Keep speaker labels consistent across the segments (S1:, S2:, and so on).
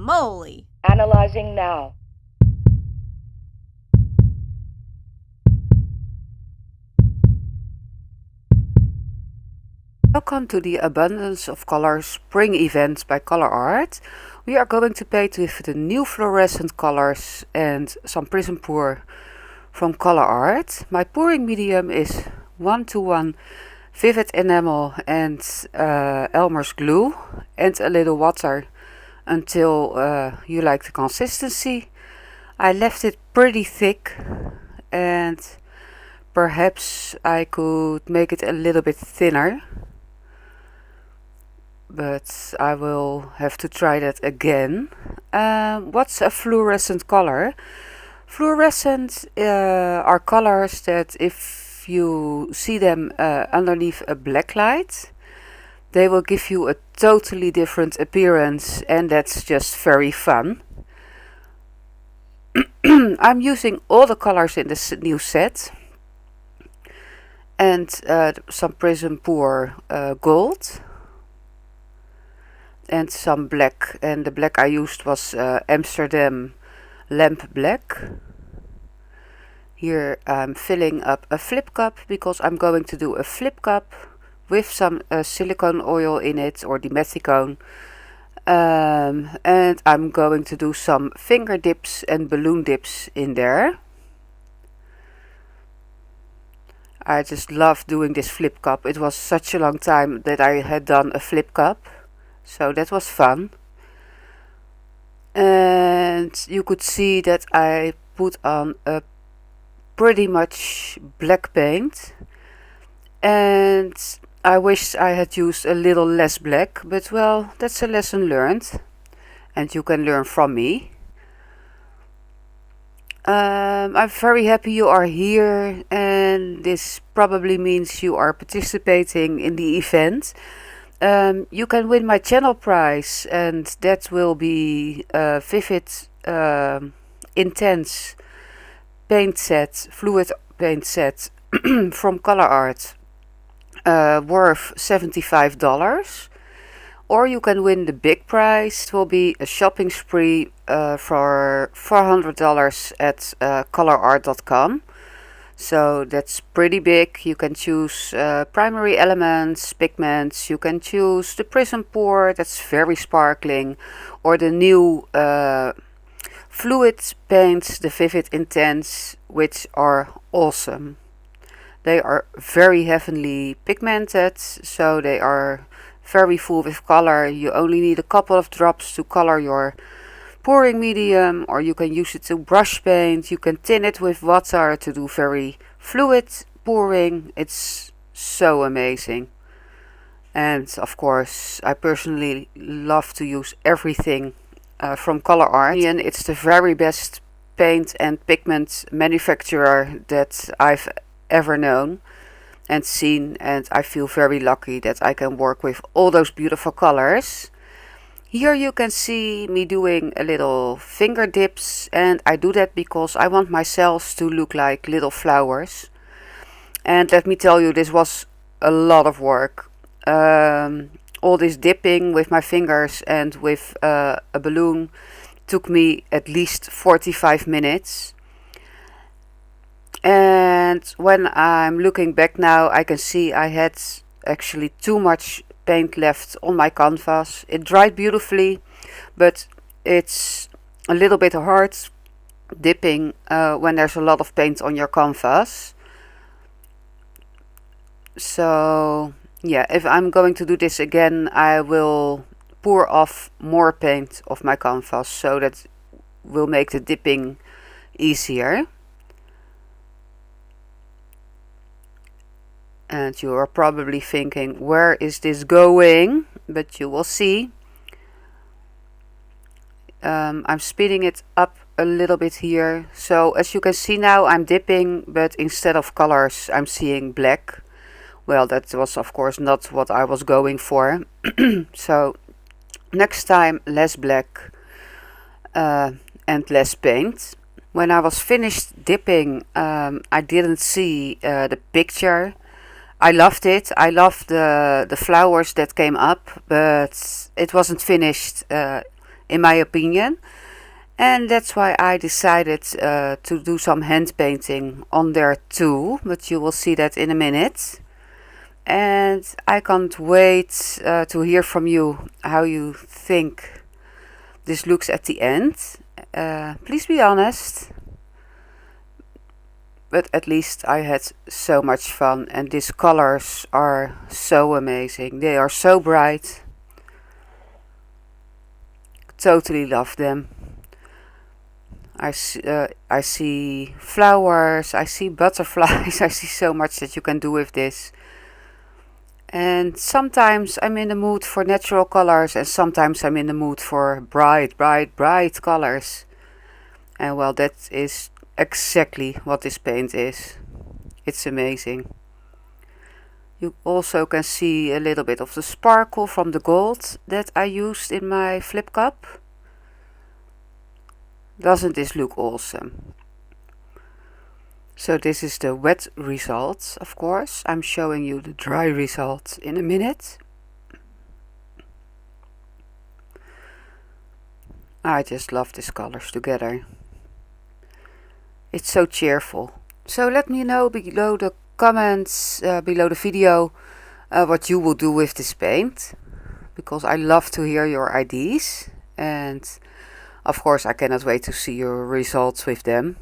S1: moly!
S2: Analyzing now.
S3: Welcome to the Abundance of Color Spring event by Color Art. We are going to paint with the new fluorescent colors and some prism pour from Color Art. My pouring medium is 1:1 vivid enamel and Elmer's glue and a little water until you like the consistency. I left it pretty thick and perhaps I could make it a little bit thinner, but I will have to try that again. What's a fluorescent color? Fluorescent are colors that if you see them underneath a black light, they will give you a totally different appearance, and that's just very fun. I'm using all the colors in this new set and some prism pour gold and some black, and the black I used was Amsterdam lamp black. Here I'm filling up a flip cup because I'm going to do a flip cup with some silicone oil in it, or dimethicone, and I'm going to do some finger dips and balloon dips in there. I just love doing this flip cup. It was such a long time that I had done a flip cup, so that was fun. And you could see that I put on a pretty much black paint, and I wish I had used a little less black, but well, that's a lesson learned and you can learn from me. I'm very happy you are here, and this probably means you are participating in the event. You can win my channel prize, and that will be a vivid, intense paint set, fluid paint set from Color Art, worth $75. Or you can win the big prize. It will be a shopping spree for $400 at colorart.com. So that's pretty big. You can choose primary elements, pigments. You can choose the prism pour, that's very sparkling, or the new fluid paints, the Vivid Intense, which are awesome. They are very heavily pigmented, so they are very full with color. You only need a couple of drops to color your pouring medium, or you can use it to brush paint. You can tint it with water to do very fluid pouring. It's so amazing. And of course, I personally love to use everything from Color Art. And it's the very best paint and pigment manufacturer that I've ever known and seen, and I feel very lucky that I can work with all those beautiful colors. Here you can see me doing a little finger dips, and I do that because I want my cells to look like little flowers. And let me tell you, this was a lot of work. All this dipping with my fingers and with a balloon took me at least 45 minutes. And when I'm looking back now, I can see I had actually too much paint left on my canvas. It dried beautifully, but it's a little bit hard dipping when there's a lot of paint on your canvas. So yeah, if I'm going to do this again, I will pour off more paint off my canvas, so that will make the dipping easier. And you are probably thinking, where is this going? But you will see. I'm speeding it up a little bit here. So as you can see now, I'm dipping, but instead of colors, I'm seeing black. Well, that was of course not what I was going for. So next time, less black and less paint. When I was finished dipping, I didn't see the picture. I loved it. I loved the flowers that came up, but it wasn't finished in my opinion. And that's why I decided to do some hand painting on there too, but you will see that in a minute. And I can't wait to hear from you how you think this looks at the end. Please be honest. But at least I had so much fun, and these colors are so amazing. They are so bright. Totally love them. I see flowers, I see butterflies, I see so much that you can do with this. And sometimes I'm in the mood for natural colors, and sometimes I'm in the mood for bright, bright, bright colors. And well, that is exactly what this paint is. It's amazing. You also can see a little bit of the sparkle from the gold that I used in my flip cup. Doesn't this look awesome? So this is the wet result, of course. I'm showing you the dry result in a minute. I just love these colors together. It's so cheerful. So let me know below the comments, below the video, what you will do with this paint. Because I love to hear your ideas. And of course I cannot wait to see your results with them.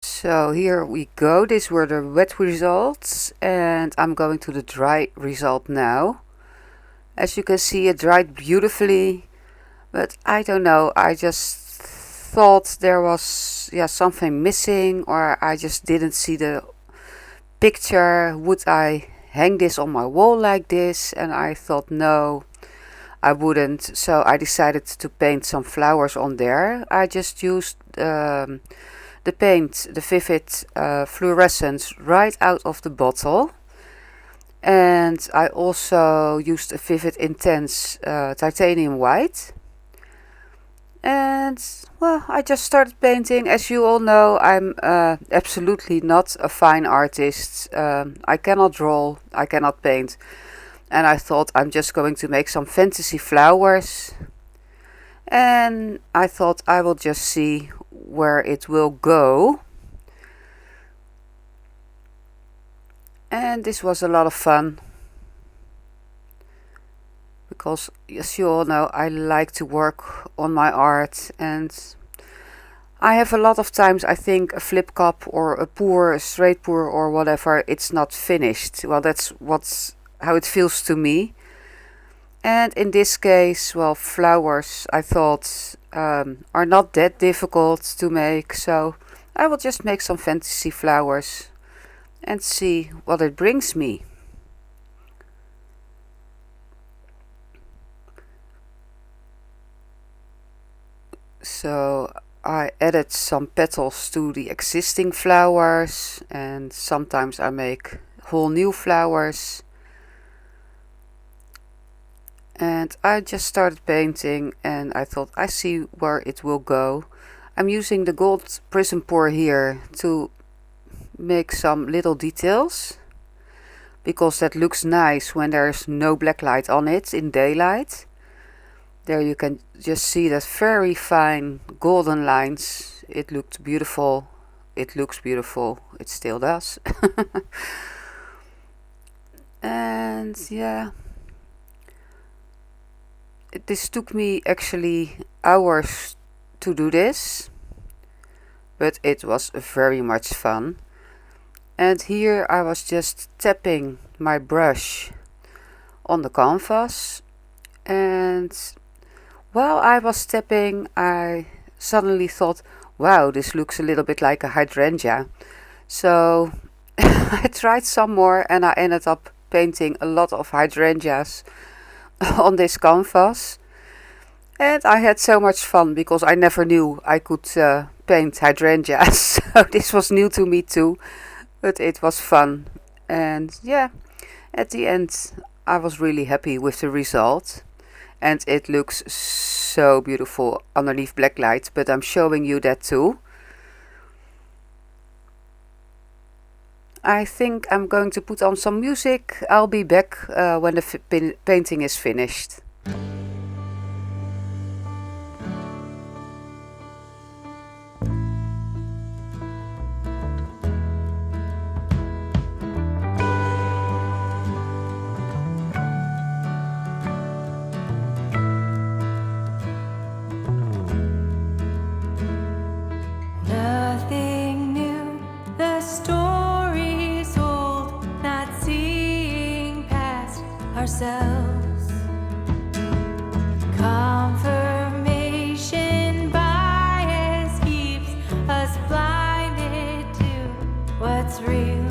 S3: So here we go. These were the wet results, and I'm going to the dry result now. As you can see, it dried beautifully, but I don't know, I just thought there was something missing, or I just didn't see the picture. Would I hang this on my wall like this? And I thought no, I wouldn't. So I decided to paint some flowers on there. I just used the paint, the vivid fluorescent, right out of the bottle. And I also used a vivid intense titanium white. And well, I just started painting. As you all know, I'm absolutely not a fine artist. I cannot draw, I cannot paint. And I thought I'm just going to make some fantasy flowers. And I thought I will just see where it will go. And this was a lot of fun. Because as you all know, I like to work on my art, and I have a lot of times I think a flip cup or a pour, a straight pour or whatever, it's not finished. Well, that's how it feels to me. And in this case, well, flowers I thought are not that difficult to make, so I will just make some fantasy flowers and see what it brings me. So I added some petals to the existing flowers, and sometimes I make whole new flowers. And I just started painting, and I thought I see where it will go. I'm using the gold prism pour here to make some little details, because that looks nice when there's no black light on it in daylight. There you can just see that very fine golden lines. It looked beautiful. It looks beautiful. It still does. And yeah, this took me actually hours to do this, but it was very much fun. And here I was just tapping my brush on the canvas, and while I was tapping, I suddenly thought, wow, this looks a little bit like a hydrangea. So I tried some more, and I ended up painting a lot of hydrangeas on this canvas. And I had so much fun, because I never knew I could paint hydrangeas. So this was new to me too, but it was fun. And yeah, at the end I was really happy with the result. and it looks so beautiful underneath black light, but I'm showing you that too. I think I'm going to put on some music. I'll be back when the painting is finished.
S1: Nothing new, the story's old, not seeing past ourselves. Confirmation bias keeps us blinded to what's real.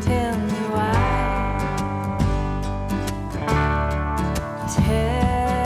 S1: Tell me why. Tell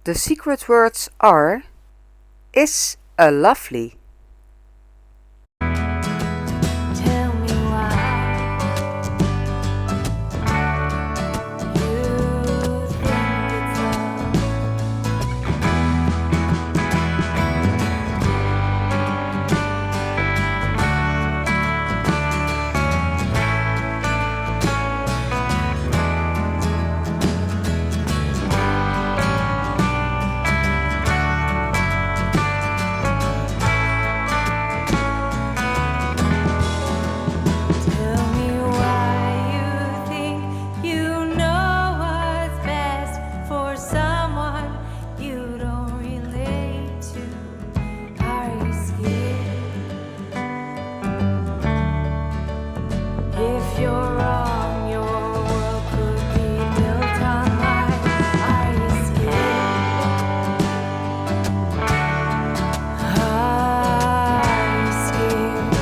S3: The secret words are is a lovely.
S1: Tell me why you think it's love. Tell me why you think you know what's best for someone you don't relate to. Are you scared? If you're wrong, your world could be built on lies. Are you scared? Are you scared?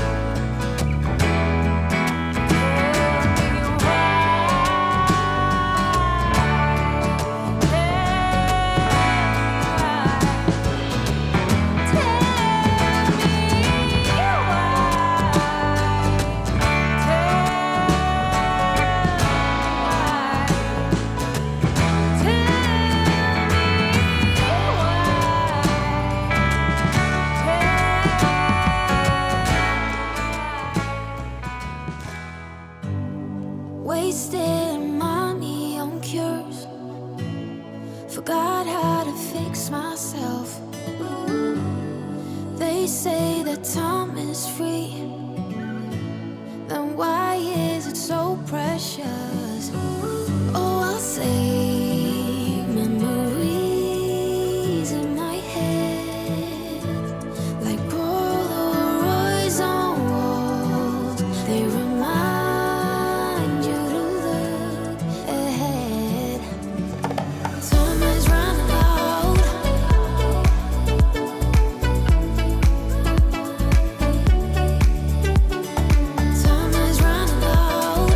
S1: Wasted money on cures. Forgot how to fix myself. They say that time is free. Then why is it so precious? Oh, I'll save memories in my head, like Polaroids on walls. They remind you to look ahead. Time is running out. Time is running out.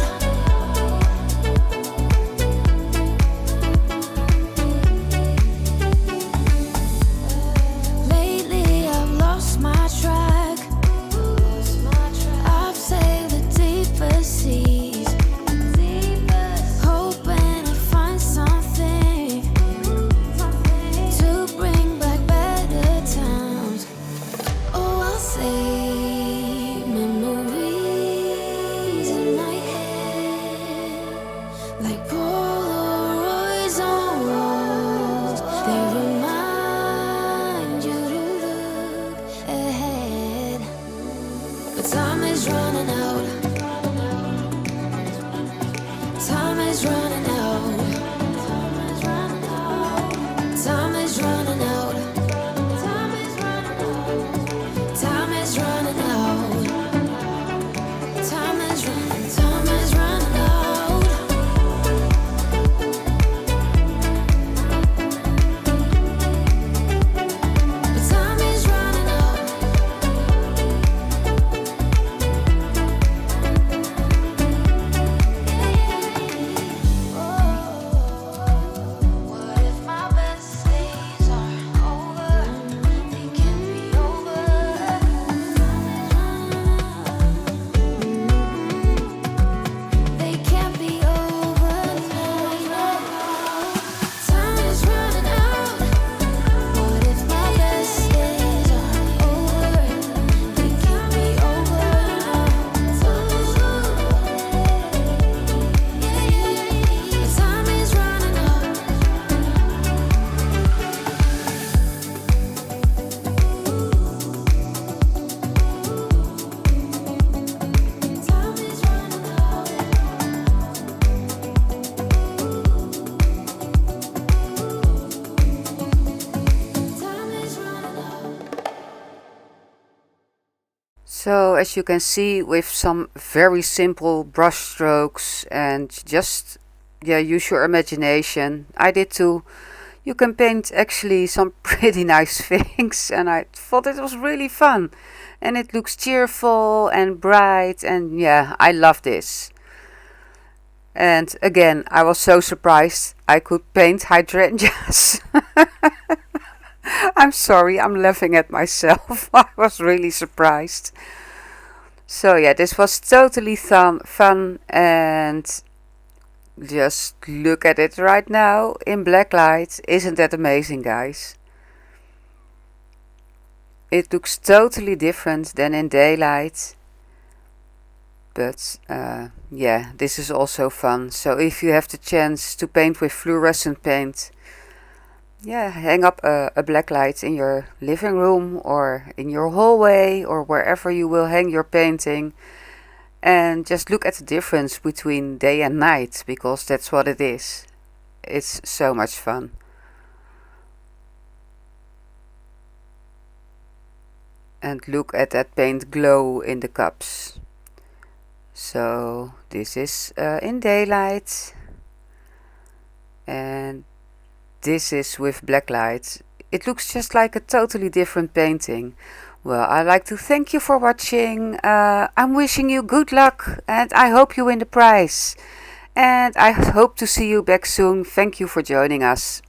S3: So as you can see, with some very simple brush strokes and just use your imagination. I did too. You can paint actually some pretty nice things, and I thought it was really fun. And it looks cheerful and bright, and yeah, I love this. And again, I was so surprised I could paint hydrangeas. I'm sorry, I'm laughing at myself. I was really surprised. So yeah, this was totally fun, and just look at it right now in black light. Isn't that amazing, guys? It looks totally different than in daylight. But yeah, this is also fun. So if you have the chance to paint with fluorescent paint, yeah, hang up a black light in your living room or in your hallway or wherever you will hang your painting, and just look at the difference between day and night, because that's what it is. It's so much fun. And look at that paint glow in the cups. So this is in daylight, and this is with black light. It looks just like a totally different painting. Well, I'd like to thank you for watching. I'm wishing you good luck, and I hope you win the prize. And I hope to see you back soon. Thank you for joining us.